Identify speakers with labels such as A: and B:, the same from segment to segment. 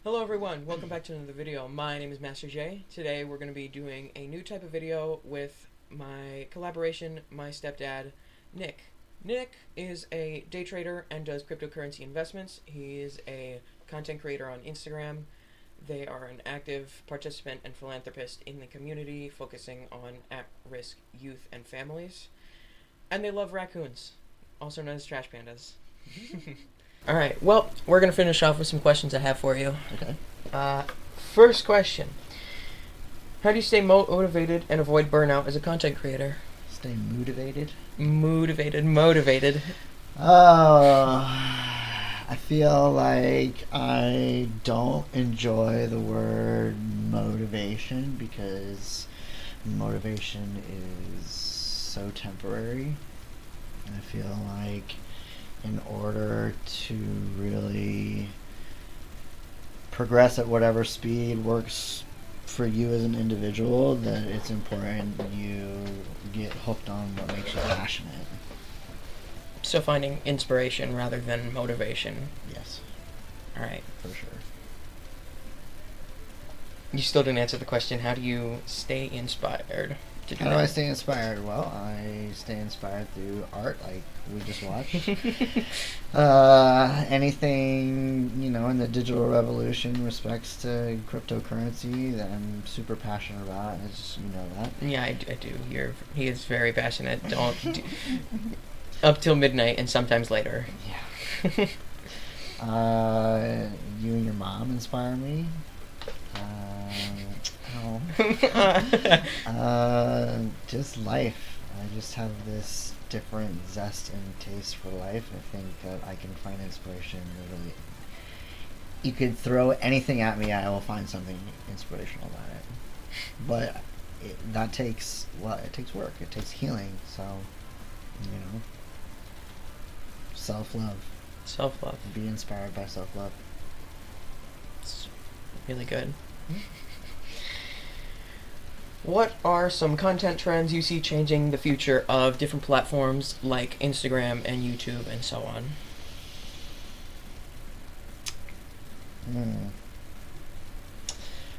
A: Hello everyone, welcome back to another video. My name is Master J. Today we're going to be doing a new type of video with my collaboration, my stepdad, Nick. Nick is a day trader and does cryptocurrency investments. He is a content creator on Instagram. They are an active participant and philanthropist in the community, focusing on at-risk youth and families. And they love raccoons, also known as trash pandas. Alright, well, we're going to finish off with some questions I have for you.
B: Okay.
A: First question. How do you stay motivated and avoid burnout as a content creator?
B: Stay motivated.
A: Motivated.
B: I feel like I don't enjoy the word motivation because motivation is so temporary. And I feel like in order to really progress at whatever speed works for you as an individual, that it's important you get hooked on what makes you passionate.
A: So finding inspiration rather than motivation.
B: Yes,
A: Alright.
B: for sure.
A: You still didn't answer the question. How do you stay inspired to do
B: How do I
A: that?
B: stay inspired? Well, I stay inspired through art, like we just watched. Anything, in the digital revolution respects to cryptocurrency that I'm super passionate about, as you know that.
A: Yeah, I do. He is very passionate. Up till midnight and sometimes later.
B: Yeah. You and your mom inspire me. Just life. I just have this different zest and taste for life. I think that I can find inspiration literally. You could throw anything at me, I will find something inspirational about it. But that takes it takes work. It takes healing. So, self-love.
A: Self-love.
B: Be inspired by self-love.
A: It's really good. What are some content trends you see changing the future of different platforms like Instagram and YouTube and so on?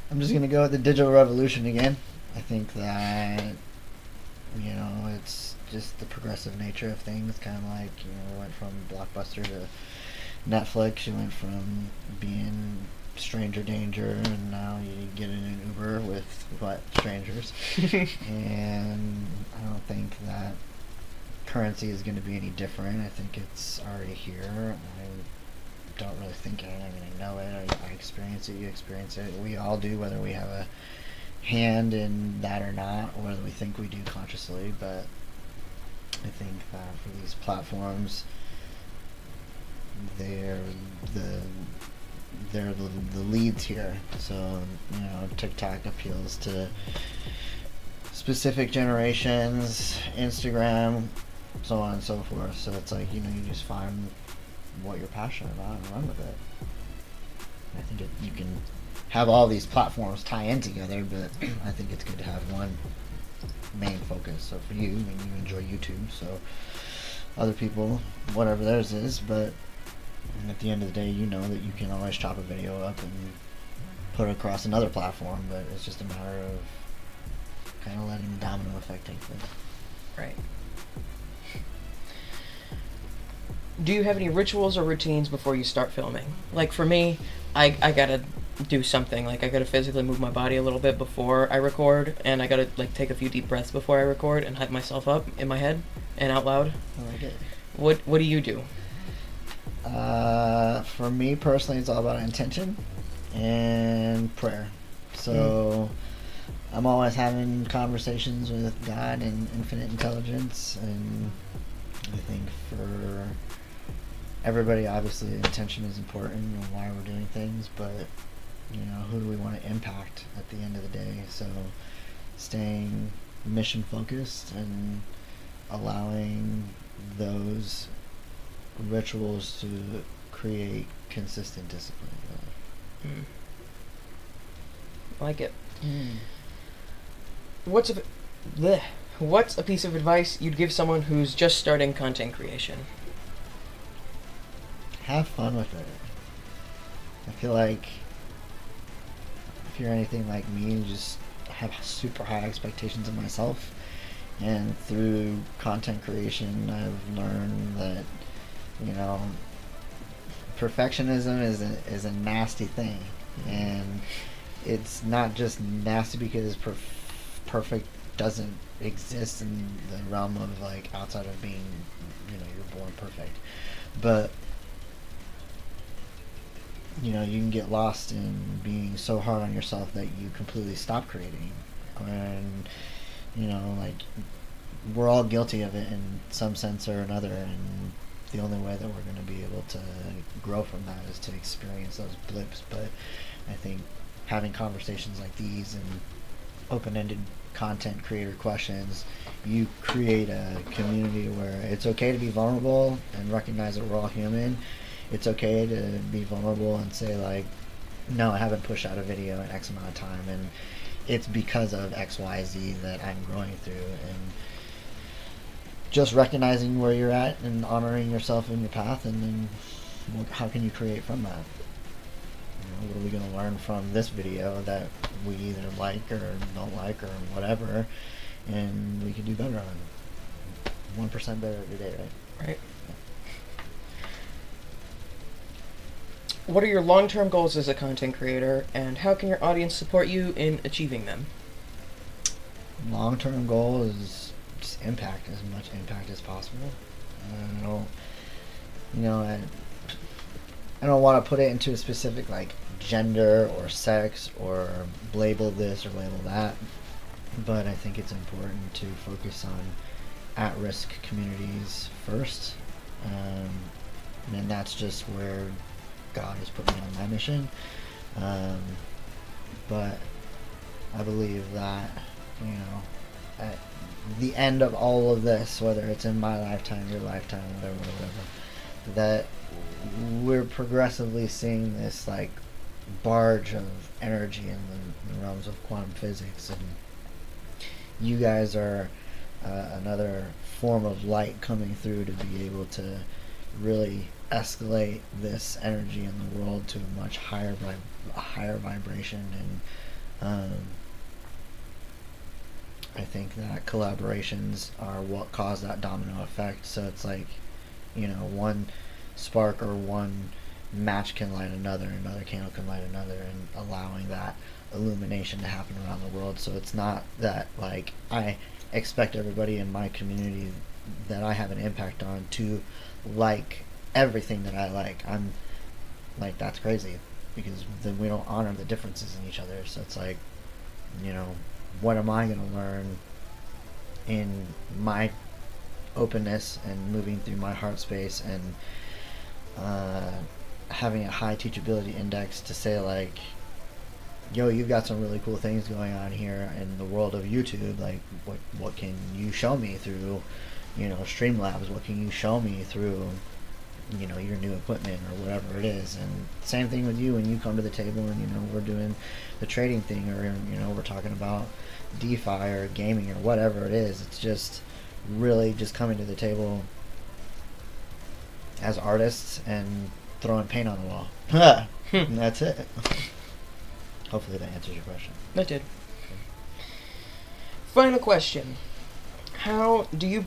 B: I'm just going to go with the digital revolution again. I think that, it's just the progressive nature of things. Kind of like, we went from Blockbuster to Netflix. You went from being stranger danger, and now you get in an Uber with strangers. And I don't think that currency is going to be any different. I think it's already here. I don't really think I know it. I experience it. You experience it. We all do, whether we have a hand in that or not, or whether we think we do consciously. But I think that for these platforms, they're the leads here. So, TikTok appeals to specific generations, Instagram, so on and so forth. So it's like, you just find what you're passionate about and run with it. I think you can have all these platforms tie in together, but I think it's good to have one main focus. So for you, you enjoy YouTube, so other people, whatever theirs is, but at the end of the day, you know that you can always chop a video up and put it across another platform, but it's just a matter of kind of letting the domino effect take place.
A: Right. Do you have any rituals or routines before you start filming? Like for me, I gotta do something. Like I gotta physically move my body a little bit before I record, and I gotta take a few deep breaths before I record and hype myself up in my head and out loud.
B: I like it.
A: What do you do?
B: For me personally, it's all about intention and prayer. So I'm always having conversations with God and infinite intelligence, and I think for everybody, obviously, intention is important and why we're doing things, but who do we want to impact at the end of the day? So staying mission focused and allowing those rituals to create consistent discipline.
A: Like it. What's a piece of advice you'd give someone who's just starting content creation?
B: Have fun with it. I feel like if you're anything like me, you just have super high expectations of myself. And through content creation, I've learned that, you know, perfectionism is a nasty thing. And it's not just nasty because perfect doesn't exist in the realm of, like, outside of being, you know, you're born perfect. But, you know, you can get lost in being so hard on yourself that you completely stop creating. And, you know, like, we're all guilty of it in some sense or another, and the only way that we're going to be able to grow from that is to experience those blips. But I think having conversations like these and open-ended content creator questions, you create a community where it's okay to be vulnerable and recognize that we're all human. It's okay to be vulnerable and say, like, no, I haven't pushed out a video in X amount of time, and it's because of XYZ that I'm growing through. And just recognizing where you're at and honoring yourself in your path, and then how can you create from that? You know, what are we going to learn from this video that we either like or don't like or whatever, and we can do better on it. 1% better every day, right?
A: Right. What are your long-term goals as a content creator, and how can your audience support you in achieving them?
B: Long-term goal is just impact, as much impact as possible. I don't, you know, I don't want to put it into a specific, like, gender or sex or label this or label that, but I think it's important to focus on at-risk communities first, and that's just where God has put me on my mission. But I believe that, you know, at the end of all of this, whether it's in my lifetime, your lifetime, whatever, that we're progressively seeing this, like, barge of energy in the realms of quantum physics, and you guys are another form of light coming through to be able to really escalate this energy in the world to a much higher vibration. And I think that collaborations are what cause that domino effect. So it's like, you know, one spark or one match can light another candle can light another, and allowing that illumination to happen around the world. So it's not that, like, I expect everybody in my community that I have an impact on to like everything that I like. I'm like, that's crazy, because then we don't honor the differences in each other. So it's like, you know, what am I going to learn in my openness and moving through my heart space, and having a high teachability index to say, like, yo, you've got some really cool things going on here in the world of YouTube. Like, what can you show me through, you know, Streamlabs? What can you show me through, you know, your new equipment or whatever it is? And same thing with you when you come to the table and, you know, we're doing the trading thing, or, you know, we're talking about DeFi or gaming or whatever it is. It's just really just coming to the table as artists and throwing paint on the wall. And that's it. Hopefully that answers your question.
A: That did. Final question. How do you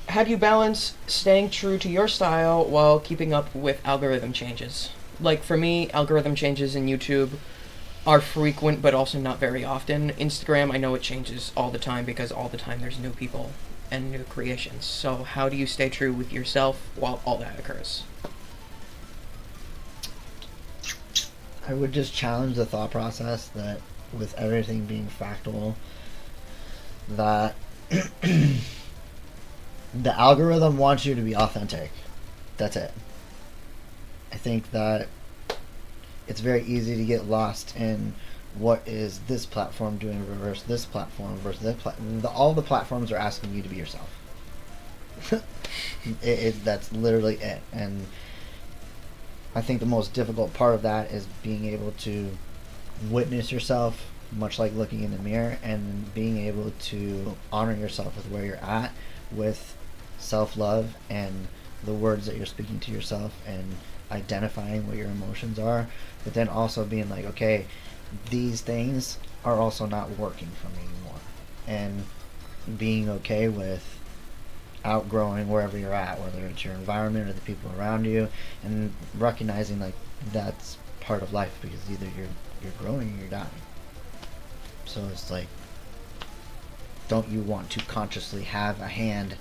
A: how do you balance staying true to your style while keeping up with algorithm changes? Like, for me, algorithm changes in YouTube are frequent, but also not very often. Instagram, I know it changes all the time, because all the time there's new people and new creations. So how do you stay true with yourself while all that occurs?
B: I would just challenge the thought process that with everything being fractal, that the algorithm wants you to be authentic. That's it. I think that it's very easy to get lost in what is this platform doing versus this platform versus this platform. All the platforms are asking you to be yourself. That's literally it. And I think the most difficult part of that is being able to witness yourself, much like looking in the mirror, and being able to honor yourself with where you're at, with self-love and the words that you're speaking to yourself, and identifying what your emotions are, but then also being like, okay, these things are also not working for me anymore, and being okay with outgrowing wherever you're at, whether it's your environment or the people around you, and recognizing like that's part of life, because either you're growing or you're dying. So it's like, don't you want to consciously have a hand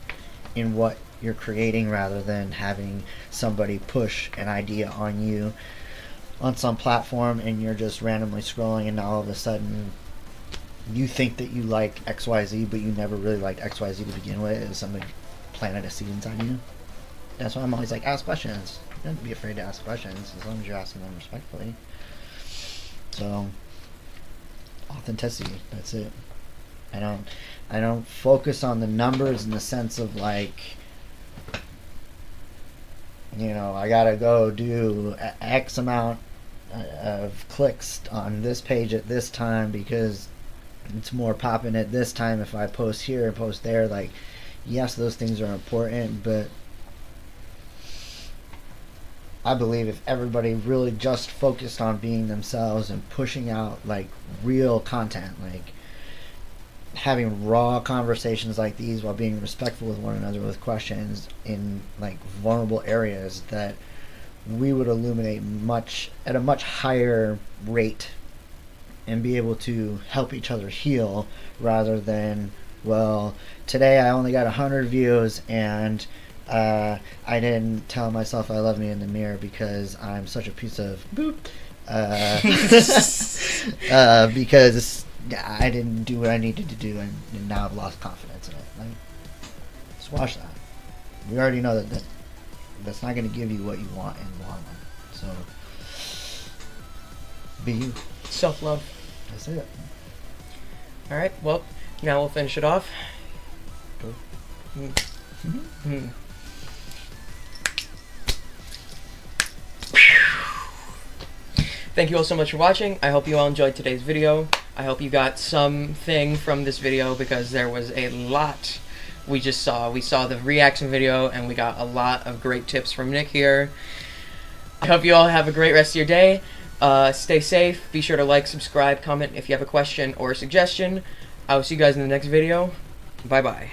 B: in what you're creating, rather than having somebody push an idea on you on some platform and you're just randomly scrolling, and now all of a sudden you think that you like XYZ, but you never really liked XYZ to begin with, and somebody planted a seed inside you. That's why I'm always like, ask questions. You don't have to be afraid to ask questions, as long as you're asking them respectfully. So, authenticity, that's it. I don't focus on the numbers in the sense of like, you know, I gotta go do X amount of clicks on this page at this time because it's more popping at this time if I post here and post there. Like, yes, those things are important, but I believe if everybody really just focused on being themselves and pushing out like real content, like having raw conversations like these while being respectful with one another with questions in like vulnerable areas, that we would illuminate at a much higher rate and be able to help each other heal, rather than, well, today I only got 100 views and I didn't tell myself I love me in the mirror because I'm such a piece of boop. Because I didn't do what I needed to do, and now I've lost confidence in it. Like, squash that. We already know that's not going to give you what you want in the long run. So, be you.
A: Self-love.
B: That's it.
A: All right. Well, now we'll finish it off.
B: Go.
A: Mm-hmm. Thank you all so much for watching. I hope you all enjoyed today's video. I hope you got something from this video, because there was a lot we just saw. We saw the reaction video and we got a lot of great tips from Nick here. I hope you all have a great rest of your day. Stay safe. Be sure to like, subscribe, comment if you have a question or a suggestion. I will see you guys in the next video. Bye-bye.